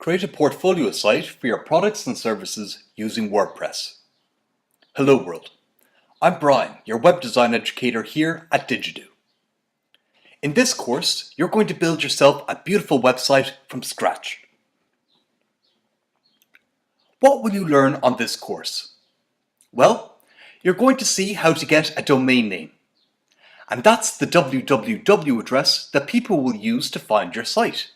Create a portfolio site for your products and services using WordPress. Hello world, I'm Brian, your web design educator here at Digidoo. In this course, you're going to build yourself a beautiful website from scratch. What will you learn on this course? Well, you're going to see how to get a domain name. And that's the www address that people will use to find your site.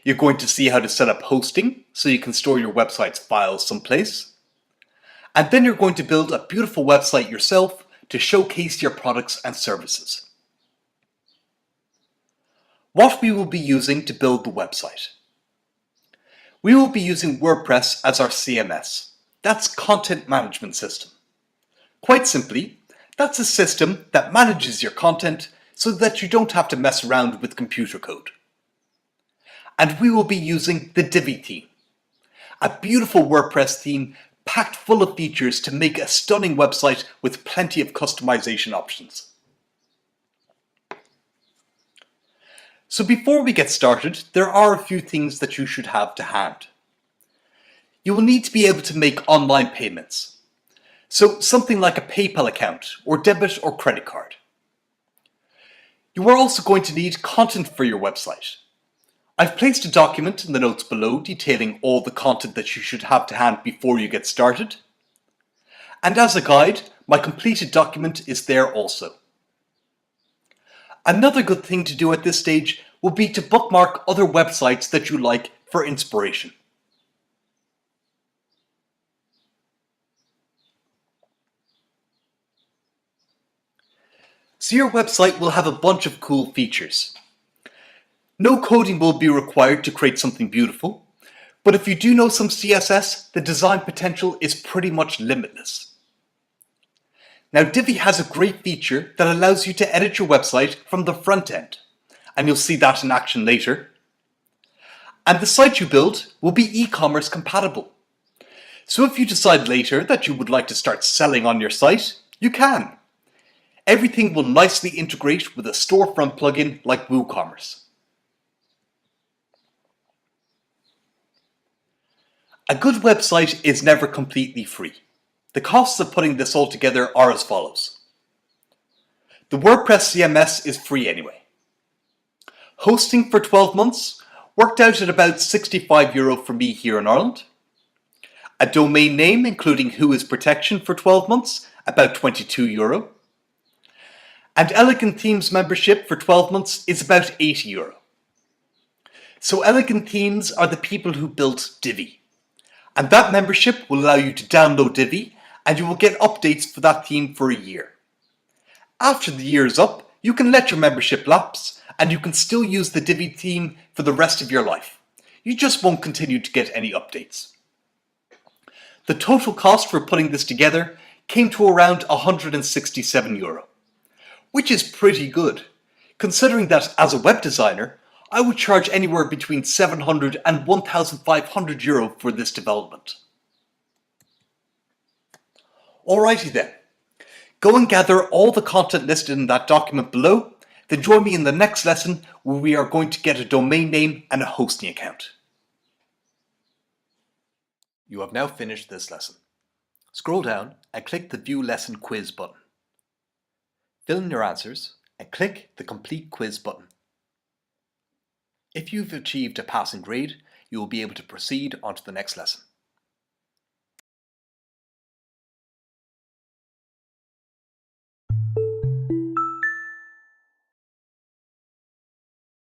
You're going to see how to set up hosting so you can store your website's files someplace. And then you're going to build a beautiful website yourself to showcase your products and services. What we will be using to build the website. We will be using WordPress as our CMS. That's Content Management System. Quite simply, that's a system that manages your content so that you don't have to mess around with computer code. And we will be using the Divi theme, a beautiful WordPress theme packed full of features to make a stunning website with plenty of customization options. So before we get started, there are a few things that you should have to hand. You will need to be able to make online payments. So something like a PayPal account or debit or credit card. You are also going to need content for your website. I've placed a document in the notes below detailing all the content that you should have to hand before you get started. And as a guide, my completed document is there also. Another good thing to do at this stage will be to bookmark other websites that you like for inspiration. So your website will have a bunch of cool features. No coding will be required to create something beautiful, but if you do know some CSS, the design potential is pretty much limitless. Now Divi has a great feature that allows you to edit your website from the front end, and you'll see that in action later. And the site you build will be e-commerce compatible. So if you decide later that you would like to start selling on your site, you can. Everything will nicely integrate with a storefront plugin like WooCommerce. A good website is never completely free. The costs of putting this all together are as follows. The WordPress CMS is free anyway. Hosting for 12 months worked out at about €65 for me here in Ireland. A domain name including WHOIS protection for 12 months, about €22. And Elegant Themes membership for 12 months is about €80. So Elegant Themes are the people who built Divi. And that membership will allow you to download Divi and you will get updates for that theme for a year. After the year is up, you can let your membership lapse and you can still use the Divi theme for the rest of your life. You just won't continue to get any updates. The total cost for putting this together came to around €167, which is pretty good, considering that as a web designer, I would charge anywhere between €700 and €1,500 for this development. Alrighty then, go and gather all the content listed in that document below, then join me in the next lesson where we are going to get a domain name and a hosting account. You have now finished this lesson. Scroll down and click the View Lesson Quiz button. Fill in your answers and click the Complete Quiz button. If you've achieved a passing grade, you will be able to proceed on to the next lesson.